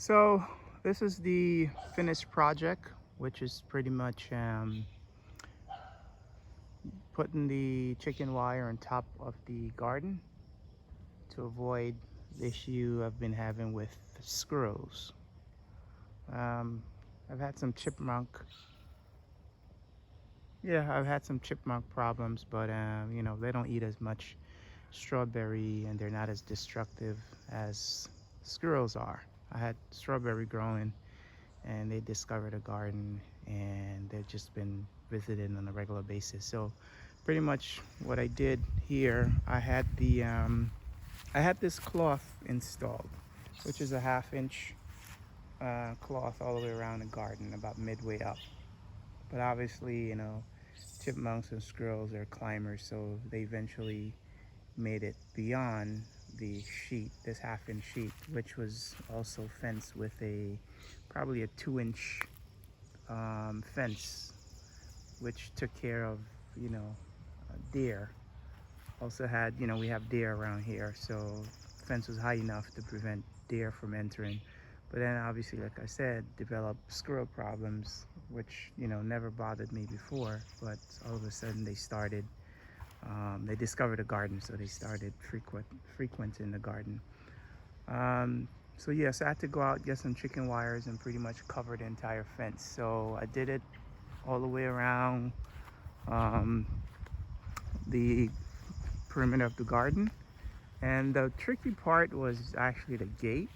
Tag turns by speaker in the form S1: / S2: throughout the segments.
S1: So this is the finished project, which is pretty much putting the chicken wire on top of the garden to avoid the issue I've been having with squirrels. Um, I've had some chipmunk problems, but they don't eat as much strawberry and they're not as destructive as squirrels are. I had strawberry growing and they discovered a garden and they've just been visiting on a regular basis. So pretty much what I did here, I had this cloth installed, which is a half-inch cloth all the way around the garden, about midway up. But obviously, chipmunks and squirrels are climbers, so they eventually made it beyond the sheet, this half-inch sheet, which was also fenced with probably a 2-inch fence, which took care of, deer. Also had, we have deer around here, so fence was high enough to prevent deer from entering. But then obviously, like I said, developed squirrel problems, which, never bothered me before, but all of a sudden they discovered a garden, so they started frequenting the garden. So yes, I had to go out, get some chicken wires, and pretty much cover the entire fence. So I did it all the way around the perimeter of the garden. And the tricky part was actually the gate.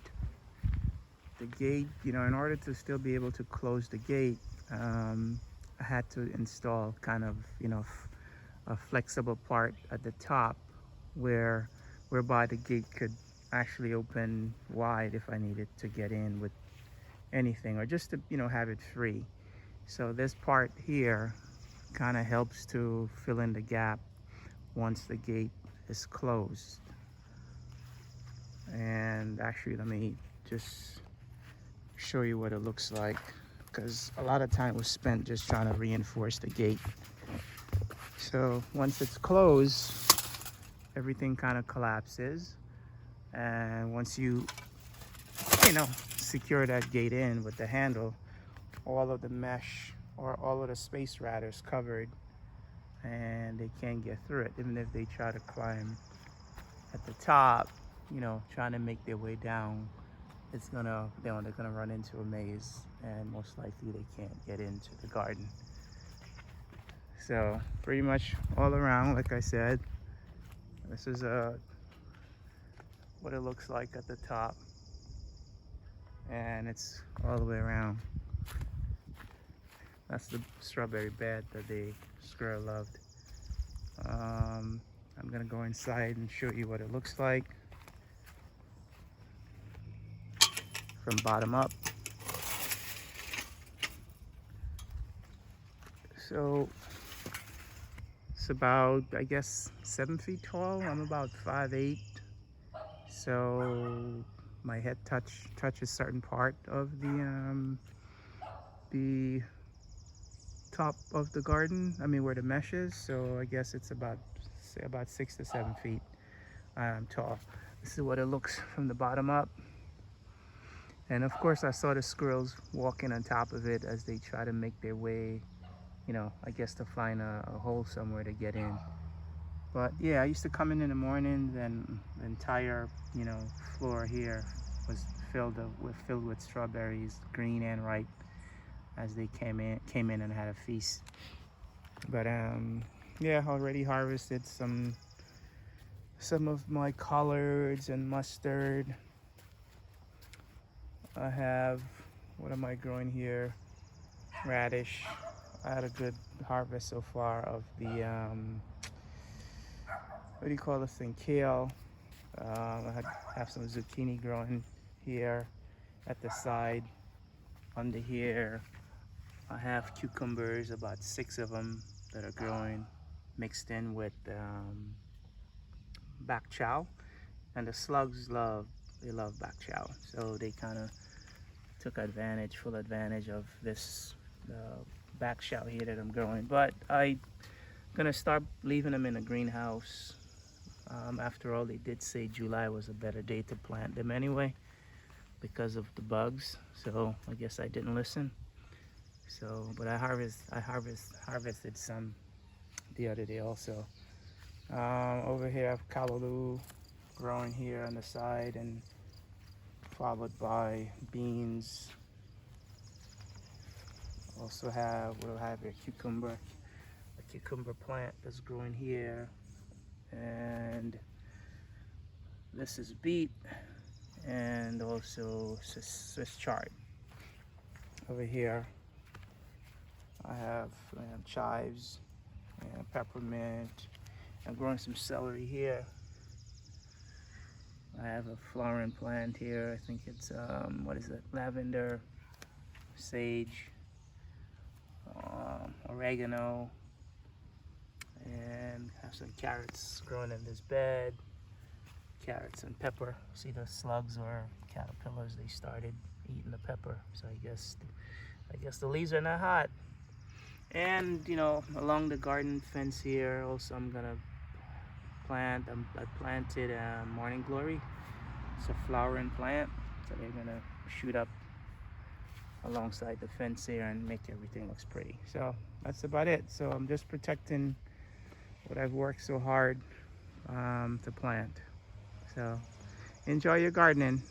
S1: The gate, in order to still be able to close the gate, I had to install kind of, a flexible part at the top whereby the gate could actually open wide if I needed to get in with anything, or just to have it free. So this part here kind of helps to fill in the gap once the gate is closed. And actually, let me just show you what it looks like, because a lot of time was spent just trying to reinforce the gate. So once it's closed, everything kind of collapses, and once you secure that gate in with the handle, all of the mesh or all of the space rather is covered and they can't get through it. Even if they try to climb at the top, trying to make their way down, they're gonna run into a maze, and most likely they can't get into the garden. So pretty much all around, like I said, this is what it looks like at the top, and it's all the way around. That's the strawberry bed that the squirrel loved. I'm gonna go inside and show you what it looks like from bottom up. So it's about, I guess, 7 feet tall. I'm about 5'8". So my head touches certain part of the top of the garden. I mean, where the mesh is. So I guess it's about 6 to 7 feet tall. This is what it looks from the bottom up. And of course, I saw the squirrels walking on top of it as they try to make their way, I guess to find a hole somewhere to get in. But yeah, I used to come in the mornings, and the entire, floor here was filled with strawberries, green and ripe, as they came in and had a feast. But yeah, already harvested some of my collards and mustard. I have, what am I growing here? Radish. I had a good harvest so far of the what do you call this thing? Kale. I have some zucchini growing here at the side. Under here, I have cucumbers, about 6 of them that are growing, mixed in with bok chow. And the slugs love bok chow, so they kind of took full advantage of this bok chow here that I'm growing. But I'm gonna start leaving them in a greenhouse. After all, they did say July was a better day to plant them anyway. because of the bugs. So I guess I didn't listen. So, but I harvested some the other day also. Over here I have callaloo growing here on the side, and followed by beans. Also have, what do I have here? A cucumber plant that's growing here. And this is beet, and also Swiss chard. Over here I have chives and peppermint. I'm growing some celery here. I have a flowering plant here. I think it's what is it? Lavender, sage, oregano, and have some carrots growing in this bed. Carrots and pepper. See the slugs or caterpillars? They started eating the pepper. So I guess the leaves are not hot. And you know, along the garden fence here, also I'm gonna plant. I planted morning glory. It's a flowering plant, so they're gonna shoot up alongside the fence here and make everything looks pretty. So that's about it. So I'm just protecting what I've worked so hard to plant. So enjoy your gardening.